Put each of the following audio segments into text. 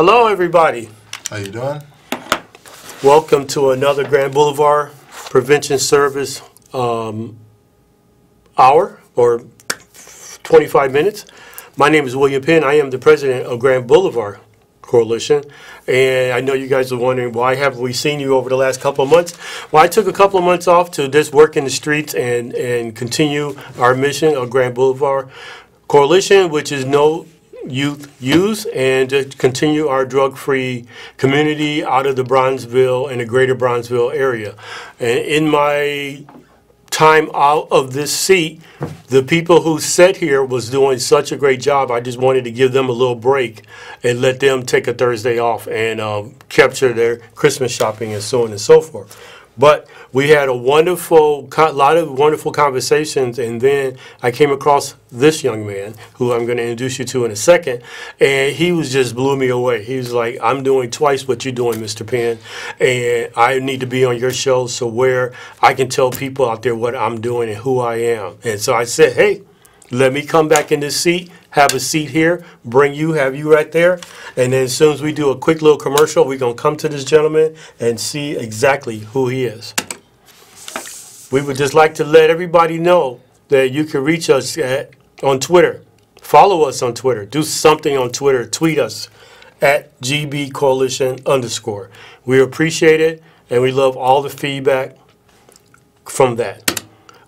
Hello, everybody. How you doing? Welcome to another Grand Boulevard Prevention Service hour or 25 minutes. My name is William Penn. I am the president of Grand Boulevard Coalition. And I know you guys are wondering, why haven't we seen you over the last couple of months? Well, I took a couple of months off to just work in the streets and continue our mission of Grand Boulevard Coalition, which is no youth use, and to continue our drug-free community out of the Bronzeville and the greater Bronzeville area. And in my time out of this seat, the people who sat here was doing such a great job. I just wanted to give them a little break and let them take a Thursday off and capture their Christmas shopping and so on and so forth. But we had a lot of wonderful conversations, and then I came across this young man, who I'm going to introduce you to in a second, and he just blew me away. He was like, I'm doing twice what you're doing, Mr. Penn, and I need to be on your show so where I can tell people out there what I'm doing and who I am. And so I said, hey, let me come back in this seat, have a seat here, have you right there, and then as soon as we do a quick little commercial, we're going to come to this gentleman and see exactly who he is. We would just like to let everybody know that you can reach us on Twitter. Follow us on Twitter. Do something on Twitter. Tweet us at GBCoalition_. We appreciate it, and we love all the feedback from that.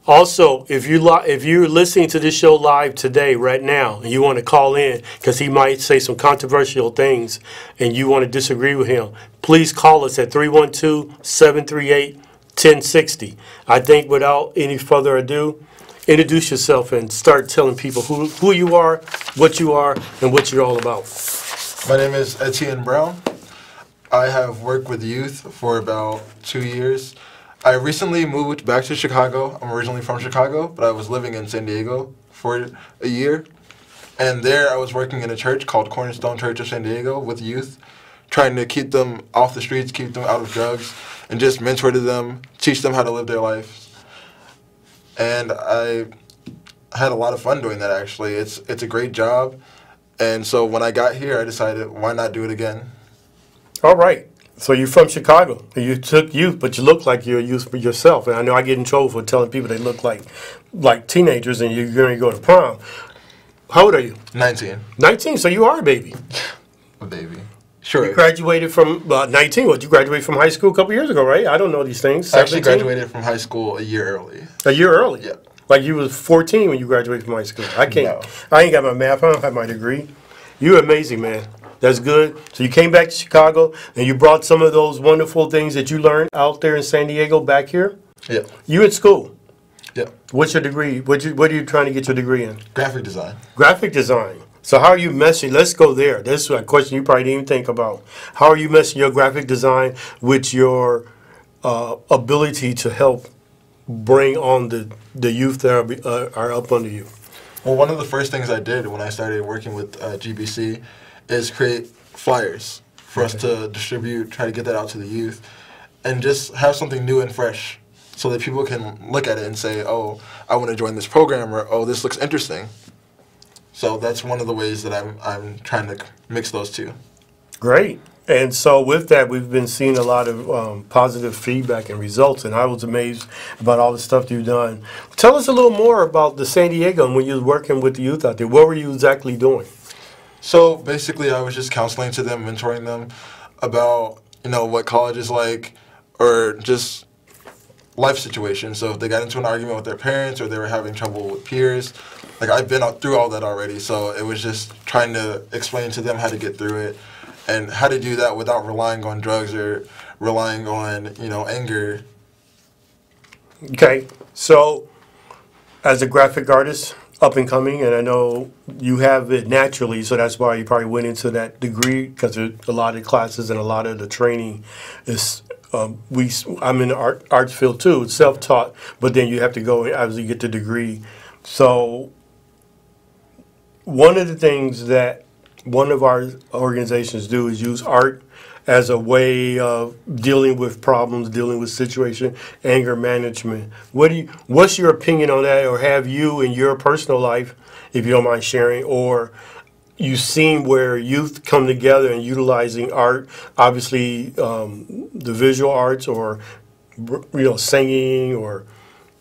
Also, if you're listening to this show live today, right now, and you want to call in because he might say some controversial things and you want to disagree with him, please call us at 312-738-1060. I think without any further ado, introduce yourself and start telling people who you are, and what you're all about. My name is Etienne Brown. I have worked with youth for about 2 years. I recently moved back to Chicago. I'm originally from Chicago, but I was living in San Diego for a year. And there I was working in a church called Cornerstone Church of San Diego with youth, trying to keep them off the streets, keep them out of drugs, and just mentor to them, teach them how to live their lives. And I had a lot of fun doing that, actually. It's a great job. And so when I got here, I decided, why not do it again? All right. So you're from Chicago. You took youth, but you look like you're a youth for yourself. And I know I get in trouble for telling people they look like teenagers and you're going to go to prom. How old are you? 19. 19, so you are a baby. A baby. Sure. You graduated from 19. What, you graduated from high school a couple years ago, right? I don't know these things. I actually graduated from high school a year early. A year early? Yeah. Like you was 14 when you graduated from high school. I can't. No. I ain't got my math. I don't have my degree. You're amazing, man. That's good. So you came back to Chicago, and you brought some of those wonderful things that you learned out there in San Diego back here? Yeah. You at school? Yeah. What's your degree? What are you trying to get your degree in? Graphic design. Graphic design. So how are you meshing? Let's go there. That's a question you probably didn't even think about. How are you meshing your graphic design with your ability to help bring on the youth that are up under you? Well, one of the first things I did when I started working with GBC is create flyers for us to distribute, try to get that out to the youth, and just have something new and fresh so that people can look at it and say, oh, I want to join this program, or oh, this looks interesting. So that's one of the ways that I'm trying to mix those two. Great. And so with that, we've been seeing a lot of positive feedback and results, and I was amazed about all the stuff you've done. Tell us a little more about the San Diego and when you were working with the youth out there. What were you exactly doing? So basically, I was just counseling to them, mentoring them about, what college is like, or just life situations. So if they got into an argument with their parents or they were having trouble with peers, like I've been through all that already. So it was just trying to explain to them how to get through it and how to do that without relying on drugs or relying on, anger. Okay. So as a graphic artist, up and coming, and I know you have it naturally, so that's why you probably went into that degree, because a lot of classes and a lot of the training is I'm in the arts field too. It's self-taught, but then you have to go and obviously get the degree. So one of the things that one of our organizations do is use art as a way of dealing with problems, dealing with situation, anger management. What's your opinion on that, or have you in your personal life, if you don't mind sharing, or you've seen where youth come together and utilizing art, obviously the visual arts or singing or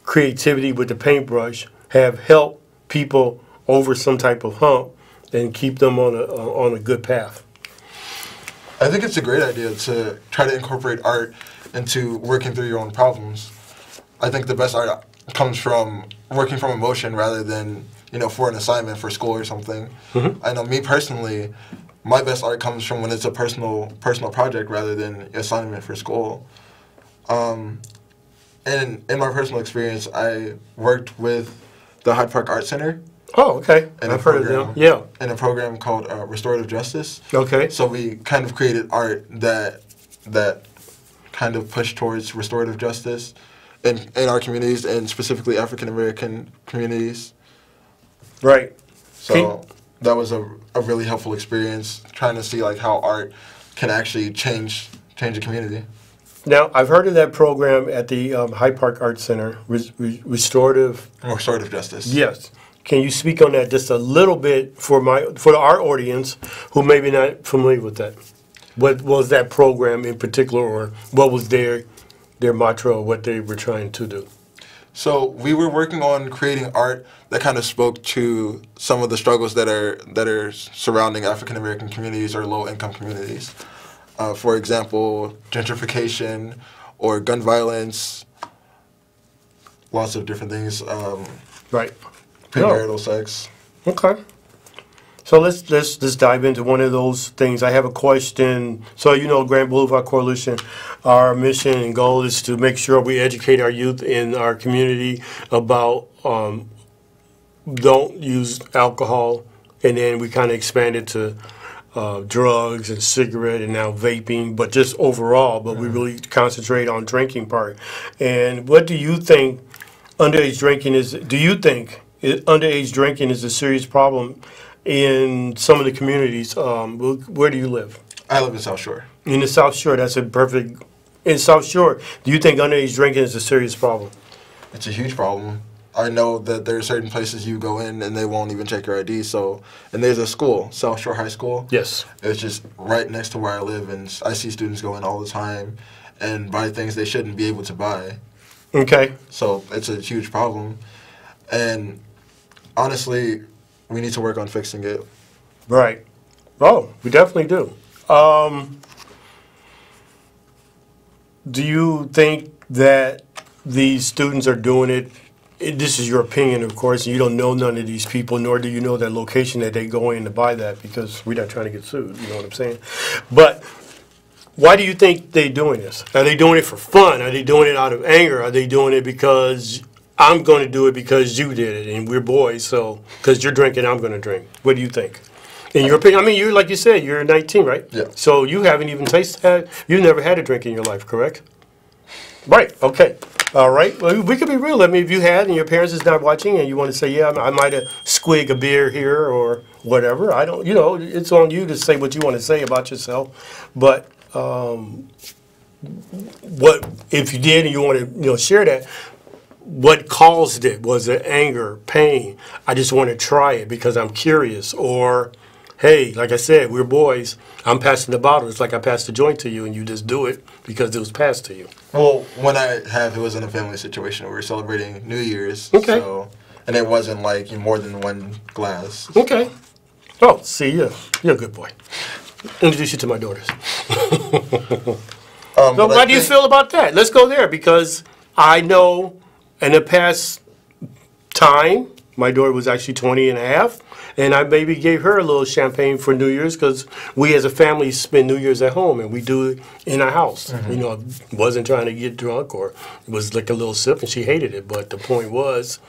creativity with the paintbrush have helped people over some type of hump and keep them on a good path. I think it's a great idea to try to incorporate art into working through your own problems. I think the best art comes from working from emotion rather than, for an assignment for school or something. Mm-hmm. I know me personally, my best art comes from when it's a personal project rather than an assignment for school. And in my personal experience, I worked with the Hyde Park Art Center. Oh, okay. I've heard of them. Yeah. In a program called Restorative Justice. Okay. So we kind of created art that kind of pushed towards restorative justice in our communities, and specifically African American communities. Right. So that was a really helpful experience, trying to see like how art can actually change a community. Now, I've heard of that program at the Hyde Park Art Center, Restorative Justice. Yes. Can you speak on that just a little bit for our audience who may be not familiar with that? What was that program in particular, or what was their mantra, what they were trying to do? So we were working on creating art that kind of spoke to some of the struggles that are surrounding African American communities or low income communities. For example, gentrification or gun violence, lots of different things. Right. Premarital sex. Okay. So let's dive into one of those things. I have a question. So Grand Boulevard Coalition, our mission and goal is to make sure we educate our youth in our community about don't use alcohol, and then we kind of expanded to drugs and cigarette and now vaping, but just overall. But we really concentrate on drinking part. And what do you think underage drinking is? Do you think underage drinking is a serious problem in some of the communities? Where do you live? I live in South Shore. In the South Shore, that's a perfect. In South Shore, do you think underage drinking is a serious problem? It's a huge problem. I know that there are certain places you go in and they won't even check your ID. And there's a school, South Shore High School. Yes. It's just right next to where I live, and I see students go in all the time and buy things they shouldn't be able to buy. Okay. So it's a huge problem. And honestly, we need to work on fixing it. Right. Oh, we definitely do. Do you think that these students are doing it? This is your opinion, of course, and you don't know none of these people, nor do you know their location that they go in to buy that, because we're not trying to get sued, you know what I'm saying? But why do you think they're doing this? Are they doing it for fun? Are they doing it out of anger? Are they doing it because I'm going to do it because you did it, and we're boys, so because you're drinking, I'm going to drink? What do you think? In your opinion, I mean, you like you said, you're 19, right? Yeah. So you haven't even you've never had a drink in your life, correct? Right. Okay. All right. Well, we could be real. I mean, if you had and your parents is not watching and you want to say, yeah, I might have squigged a beer here or whatever. I don't. It's on you to say what you want to say about yourself. But what if you did and you want to share that? What caused it? Was it anger, pain? I just want to try it because I'm curious, or hey, like I said, we're boys. I'm passing the bottle. It's like I passed the joint to you, and you just do it because it was passed to you. Well, when it was in a family situation. We were celebrating New Year's. Okay. And it wasn't like more than one glass. Okay. Oh, see, you're a good boy. Introduce you to my daughters. So how do you feel about that? Let's go there, because I know in the past time, my daughter was actually 20 and a half, and I maybe gave her a little champagne for New Year's, because we as a family spend New Year's at home, and we do it in our house. Mm-hmm. Wasn't trying to get drunk, or it was like a little sip, and she hated it. But the point was,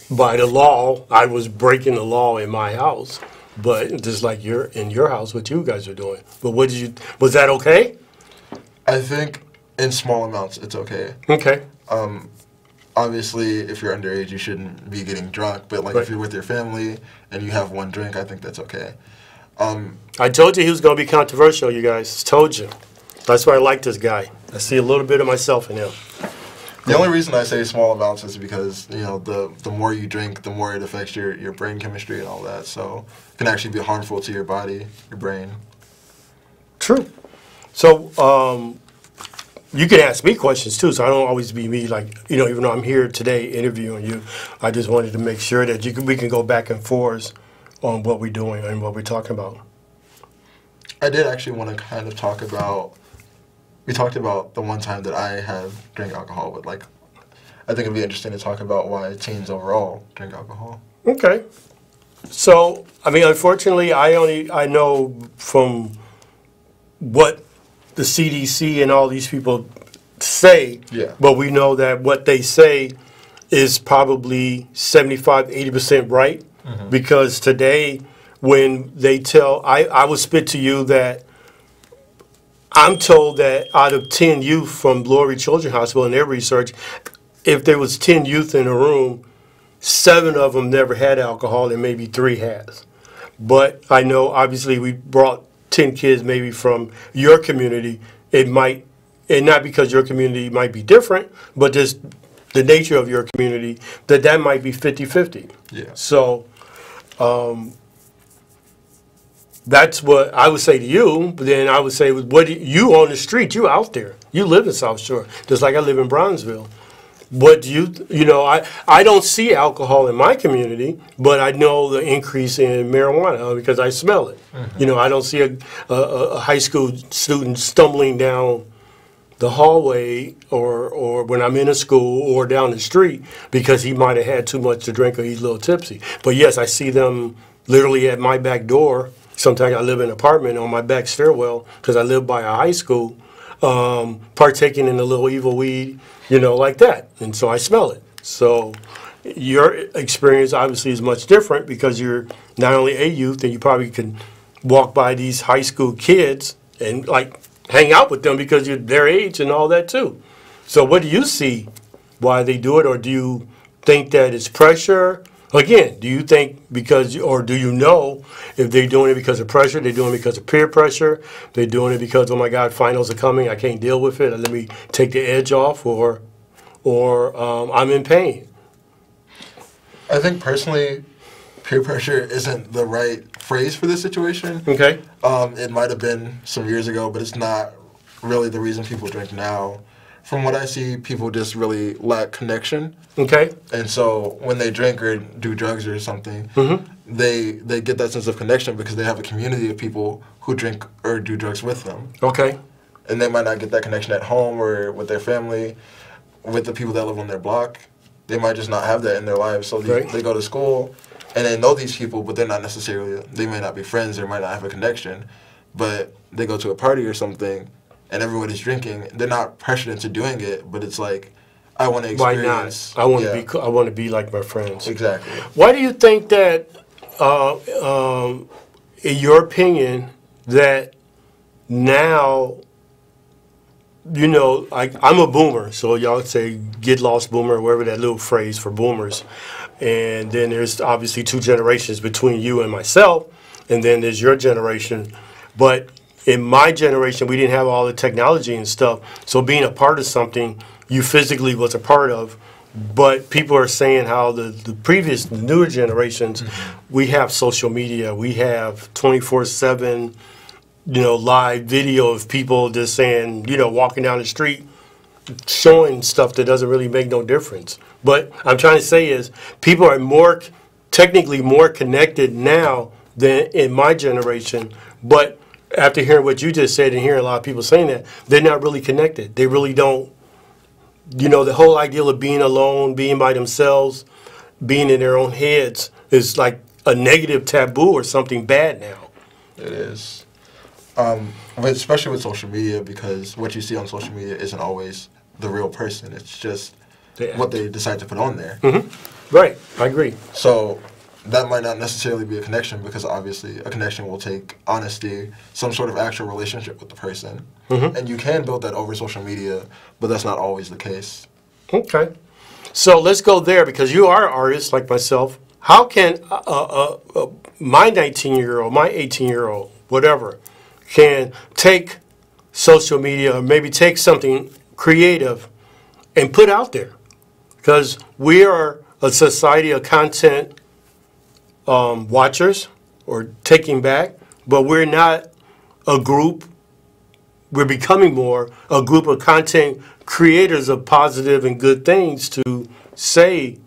by the law, I was breaking the law in my house. But just like you're in your house, what you guys are doing. But was that okay? I think in small amounts, it's okay. Okay. Obviously, if you're underage, you shouldn't be getting drunk. But like, right. If you're with your family and you have one drink, I think that's okay. I told you he was going to be controversial, you guys. Told you. That's why I like this guy. I see a little bit of myself in him. The only reason I say small amounts is because, you know, the more you drink, the more it affects your brain chemistry and all that. So it can actually be harmful to your body, your brain. True. So you can ask me questions too, so I don't always be me, like, you know, even though I'm here today interviewing you, I just wanted to make sure that we can go back and forth on what we're doing and what we're talking about. I did actually want to kind of talk about, we talked about the one time that I have drank alcohol, but like, I think it'd be interesting to talk about why teens overall drink alcohol. Okay. So, I mean, unfortunately, I know from what the CDC and all these people say, Yeah. but we know that what they say is probably 75–80% right, because today when they tell, I will spit to you that I'm told that out of 10 youth from Boulevard Children's Hospital in their research, if there was 10 youth in a room, 7 of them never had alcohol and maybe 3 has. But I know obviously we brought 10 kids maybe from your community. It might, and not because your community might be different, but just the nature of your community, that might be 50-50. Yeah. So that's what I would say to you. But then I would say, what you on the street, you out there, you live in South Shore, just like I live in Bronzeville. What do you know, I don't see alcohol in my community, but I know the increase in marijuana because I smell it. You know, I don't see a high school student stumbling down the hallway or when I'm in a school or down the street because he might have had too much to drink or he's a little tipsy. But yes, I see them literally at my back door. Sometimes I live in an apartment on my back stairwell because I live by a high school, partaking in a little evil weed, you know, like that. And so I smell it. So your experience obviously is much different because you're not only a youth and you probably can walk by these high school kids and like hang out with them because you're their age and all that too. So what do you see why they do it, or do you think that it's pressure? Again, do you think because, or do you know if they're doing it because of pressure, they're doing it because of peer pressure, they're doing it because, oh my God, finals are coming, I can't deal with it, let me take the edge off, or I'm in pain? I think personally, peer pressure isn't the right phrase for this situation. Okay. It might have been some years ago, but it's not really the reason people drink now. From what I see, people just really lack connection. Okay. And so when they drink or do drugs or something, they get that sense of connection because they have a community of people who drink or do drugs with them. Okay. And they might not get that connection at home or with their family, with the people that live on their block. They might just not have that in their lives. So they go to school and they know these people, but they're not necessarily, they may not be friends or might not have a connection. But they go to a party or something and everybody's drinking. They're not pressured into doing it, but it's like, I want to experience. Why not? I want to be like my friends. Exactly. Why do you think that, in your opinion, that now, you know, I'm a boomer, so y'all say get lost boomer, or whatever that little phrase for boomers. And then there's obviously 2 generations between you and myself, and then there's your generation. But in my generation, we didn't have all the technology and stuff, so being a part of something you physically was a part of. But people are saying how the previous, newer generations, we have social media, we have 24/7, you know, live video of people just saying, you know, walking down the street, showing stuff that doesn't really make no difference. But I'm trying to say is people are technically more connected now than in my generation. But after hearing what you just said and hearing a lot of people saying that, they're not really connected. They really don't, you know, the whole ideal of being alone, being by themselves, being in their own heads is like a negative taboo or something bad now. It is. Especially with social media, because what you see on social media isn't always the real person. It's just what they decide to put on there. Right, I agree. So that might not necessarily be a connection, because obviously a connection will take honesty, some sort of actual relationship with the person. And you can build that over social media, but that's not always the case. Okay. So let's go there, because you are an artist like myself. How can my 19-year-old, my 18-year-old, whatever, can take social media or maybe take something creative and put out there. Because we are a society of content watchers or taking back, but we're not a group. We're becoming more a group of content creators of positive and good things to say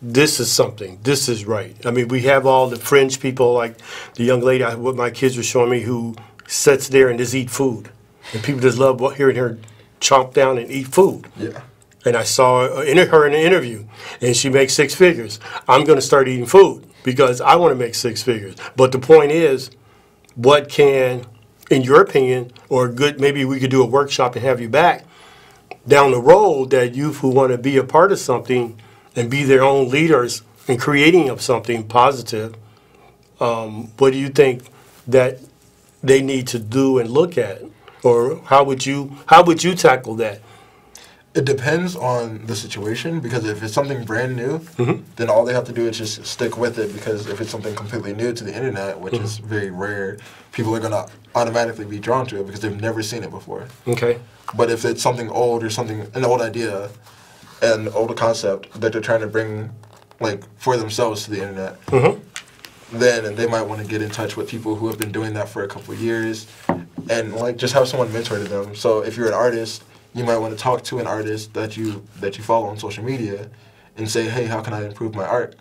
this is something, this is right. I mean, we have all the fringe people like the young lady, what my kids were showing me, who sits there and just eat food. And people just love hearing her chomp down and eat food. Yeah. And I saw her in an interview, and she makes 6 figures. I'm going to start eating food because I want to make 6 figures. But the point is, what can, in your opinion, or good, maybe we could do a workshop and have you back down the road, that youth who want to be a part of something and be their own leaders in creating of something positive, what do you think that they need to do and look at? Or how would you tackle that? It depends on the situation, because if it's something brand new, then all they have to do is just stick with it, because if it's something completely new to the internet, which is very rare, people are going to automatically be drawn to it because they've never seen it before. Okay. But if it's something old or an old idea, an old concept that they're trying to bring like for themselves to the internet, then they might want to get in touch with people who have been doing that for a couple of years, and like just have someone mentor to them. So if you're an artist, you might want to talk to an artist that you follow on social media and say, hey, how can I improve my art?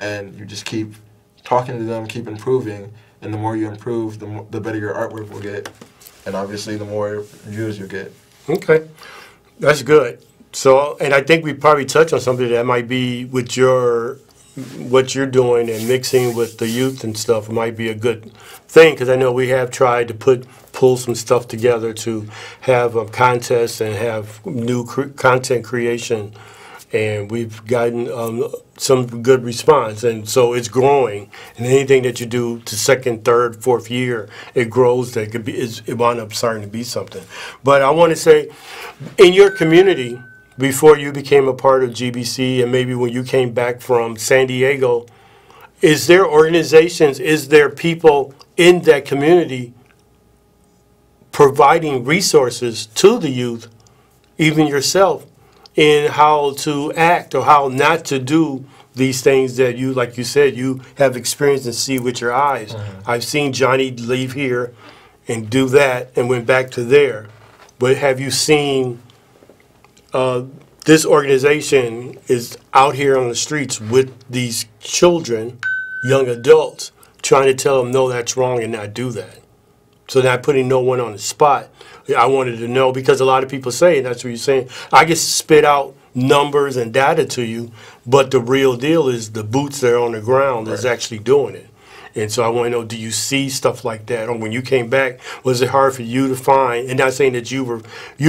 And you just keep talking to them, keep improving, and the more you improve, the better your artwork will get, and obviously the more views you get. Okay, that's good. So, and I think we probably touched on something that might be with what you're doing and mixing with the youth and stuff might be a good thing, because I know we have tried to pull some stuff together to have a contest and have new content creation, and we've gotten some good response, and so it's growing. And anything that you do to second, third, fourth year, it grows. That could be it wound up starting to be something. But I want to say, in your community, before you became a part of GBC, and maybe when you came back from San Diego, is there organizations, is there people in that community providing resources to the youth, even yourself, in how to act or how not to do these things that you, like you said, you have experienced and see with your eyes? I've seen Johnny leave here and do that and went back to there. But have you seen this organization is out here on the streets with these children, young adults, trying to tell them, no, that's wrong and not do that? So not putting no one on the spot. I wanted to know, because a lot of people say, and that's what you're saying, I can spit out numbers and data to you, but the real deal is the boots that are on the ground is actually doing it. And so I want to know, do you see stuff like that? Or when you came back, was it hard for you to find, and not saying that you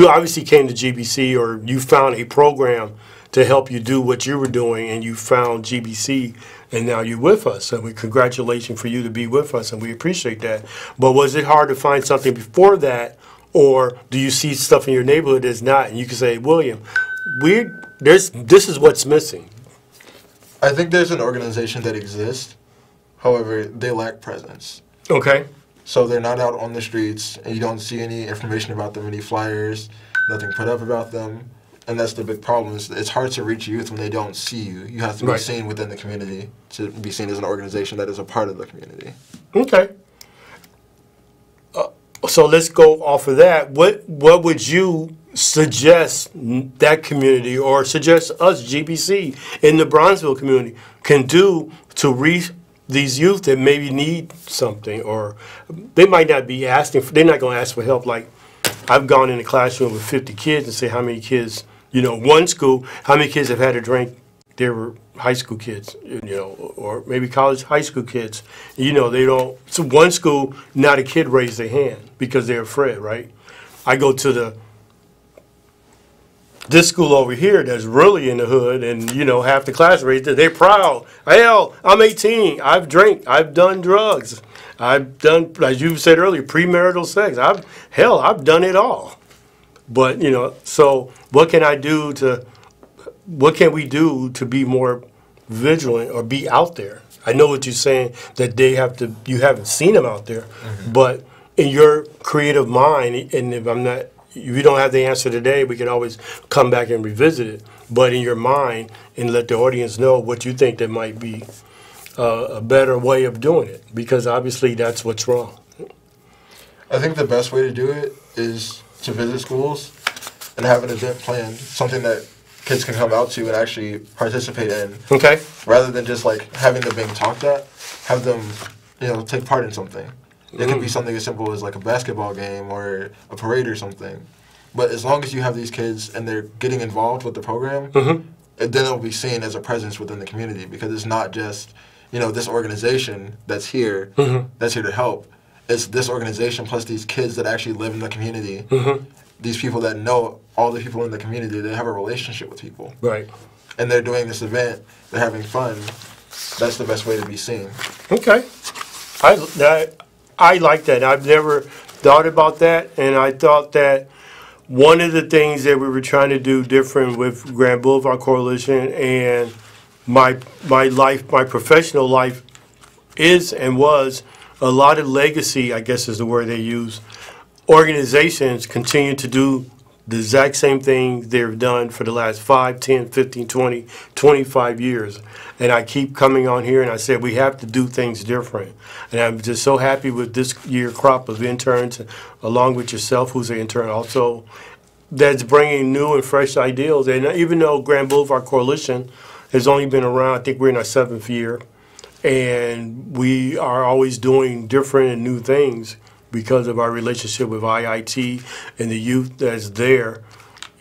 obviously came to GBC, or you found a program to help you do what you were doing, and you found GBC, and now you're with us. So congratulations for you to be with us, and we appreciate that. But was it hard to find something before that, or do you see stuff in your neighborhood that's not, and you can say, William, this is what's missing? I think there's an organization that exists. However, they lack presence. Okay. So they're not out on the streets, and you don't see any information about them, any flyers, nothing put up about them. And that's the big problem. It's hard to reach youth when they don't see you. You have to be seen within the community to be seen as an organization that is a part of the community. Okay. So let's go off of that. What would you suggest that community, or suggest us, GBC, in the Bronzeville community, can do to reach these youth that maybe need something? Or they might not be asking they're not going to ask for help. Like, I've gone in the classroom with 50 kids and say, how many kids, one school, how many kids have had a drink? They were high school kids, or maybe college high school kids. They don't. So one school, not a kid raised their hand because they're afraid, right? I go to this school over here that's really in the hood, and half the class raised it. They're proud. Hell, I'm 18. I've drank. I've done drugs. I've done, as you said earlier, premarital sex. I've done it all. But so what can I do to? What can we do to be more vigilant or be out there? I know what you're saying, that you haven't seen them out there, but in your creative mind, and if I'm not, if you don't have the answer today, we can always come back and revisit it. But in your mind, and let the audience know what you think that might be a better way of doing it, because obviously that's what's wrong. I think the best way to do it is to visit schools and have an event planned, something that kids can come out to and actually participate in. Okay. Rather than just like having them being talked at, have them, take part in something. It could be something as simple as like a basketball game or a parade or something. But as long as you have these kids and they're getting involved with the program, then it'll be seen as a presence within the community, because it's not just, this organization that's here to help. It's this organization plus these kids that actually live in the community. These people that know all the people in the community, they have a relationship with people. Right. And they're doing this event, they're having fun. That's the best way to be seen. Okay. I like that. I've never thought about that, and I thought that one of the things that we were trying to do different with Grand Boulevard Coalition and my life, my professional life, is and was a lot of legacy, I guess is the word they use. Organizations continue to do the exact same thing they've done for the last 5, 10, 15, 20, 25 years. And I keep coming on here and I said we have to do things different. And I'm just so happy with this year crop of interns, along with yourself, who's an intern also, that's bringing new and fresh ideals. And even though Grand Boulevard Coalition has only been around, I think we're in our 7th year, and we are always doing different and new things because of our relationship with IIT and the youth that's there,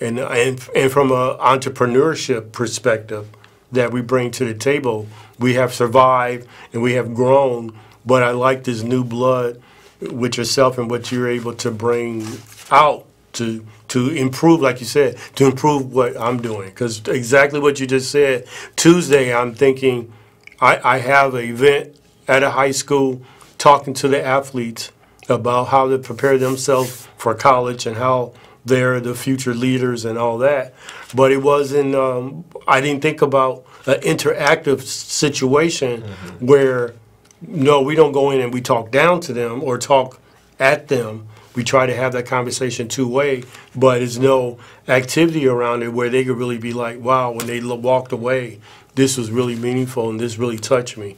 and from an entrepreneurship perspective that we bring to the table, we have survived and we have grown. But I like this new blood with yourself and what you're able to bring out to improve, like you said, to improve what I'm doing. Because exactly what you just said, Tuesday I'm thinking I have an event at a high school talking to the athletes about how to prepare themselves for college and how they're the future leaders and all that. But it wasn't, I didn't think about an interactive situation where, no, we don't go in and we talk down to them or talk at them. We try to have that conversation two-way, but there's no activity around it where they could really be like, wow, when they walked away, this was really meaningful and this really touched me.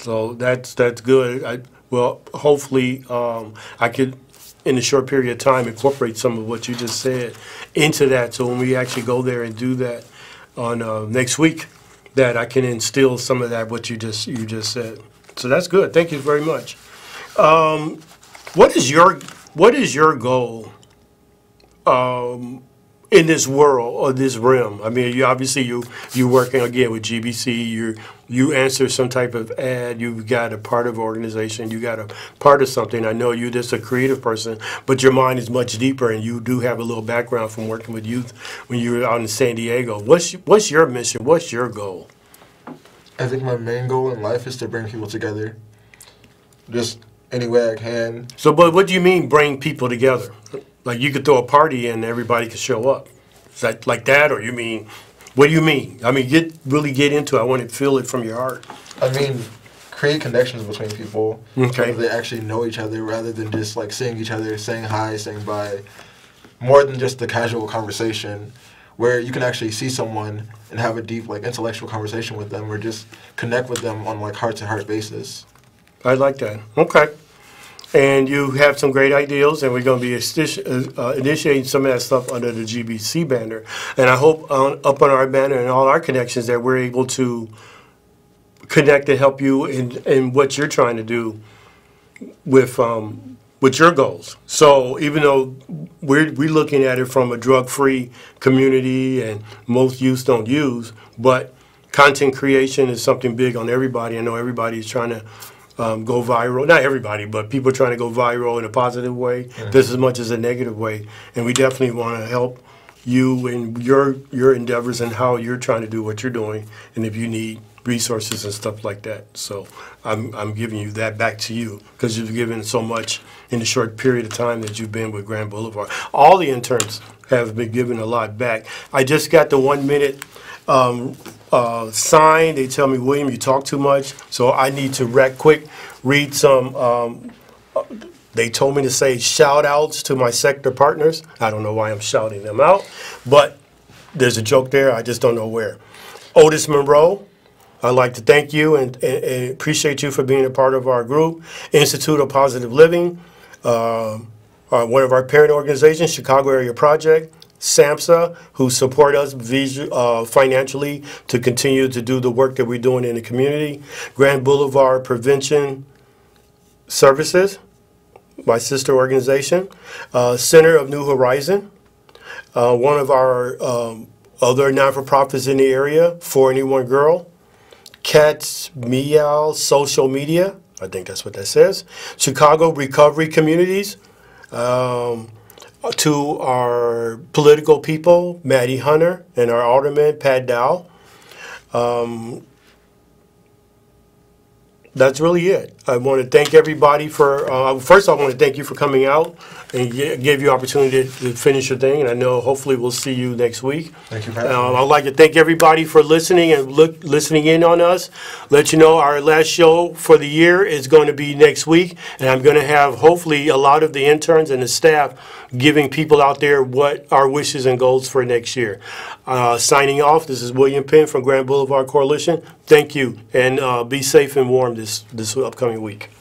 So that's good. Well, hopefully I could, in a short period of time, incorporate some of what you just said into that. So when we actually go there and do that on next week, that I can instill some of that what you just said. So that's good. Thank you very much. What is your goal in this world or this realm? I mean, you're working again with GBC. You answer some type of ad. You've got a part of organization. You got a part of something. I know you're just a creative person, but your mind is much deeper, and you do have a little background from working with youth when you were out in San Diego. What's your mission? What's your goal? I think my main goal in life is to bring people together, just any way I can. So, but what do you mean bring people together? Like you could throw a party and everybody could show up. Is that like that, or you mean? What do you mean? I mean, really get into it. I want to feel it from your heart. I mean, create connections between people. Okay. So they actually know each other rather than just like seeing each other, saying hi, saying bye. More than just the casual conversation, where you can actually see someone and have a deep like intellectual conversation with them, or just connect with them on like heart-to-heart basis. I like that. Okay. And you have some great ideals, and we're going to be initiating some of that stuff under the GBC banner. And I hope up on our banner and all our connections that we're able to connect and help you in what you're trying to do with your goals. So even though we're looking at it from a drug-free community and most youth don't use, but content creation is something big on everybody. I know everybody's trying to go viral. Not everybody, but people are trying to go viral in a positive way, just as much as a negative way. And we definitely want to help you in your endeavors and how you're trying to do what you're doing, and if you need resources and stuff like that. So I'm giving you that back to you because you've given so much in the short period of time that you've been with Grand Boulevard. All the interns have been given a lot back. I just got the 1 minute sign. They tell me, William, you talk too much, so I need to read some They told me to say shout outs to my sector partners. I don't know why I'm shouting them out, but there's a joke there. I just don't know where. Otis Monroe, I'd like to thank you and appreciate you for being a part of our group. Institute of Positive Living, one of our parent organizations, Chicago Area Project. SAMHSA, who support us financially to continue to do the work that we're doing in the community. Grand Boulevard Prevention Services, my sister organization. Center of New Horizon, one of our other non-for-profits in the area, For Anyone Girl. Cats Meow Social Media, I think that's what that says. Chicago Recovery Communities. To our political people, Maddie Hunter, and our alderman, Pat Dow. That's really it. I want to thank everybody for, first I want to thank you for coming out and give you opportunity to finish your thing, and I know hopefully we'll see you next week. Thank you for having me. I'd like to thank everybody for listening and listening in on us. Let you know our last show for the year is going to be next week, and I'm going to have hopefully a lot of the interns and the staff giving people out there what our wishes and goals for next year. Signing off, this is William Penn from Grand Boulevard Coalition. Thank you, and be safe and warm this upcoming week.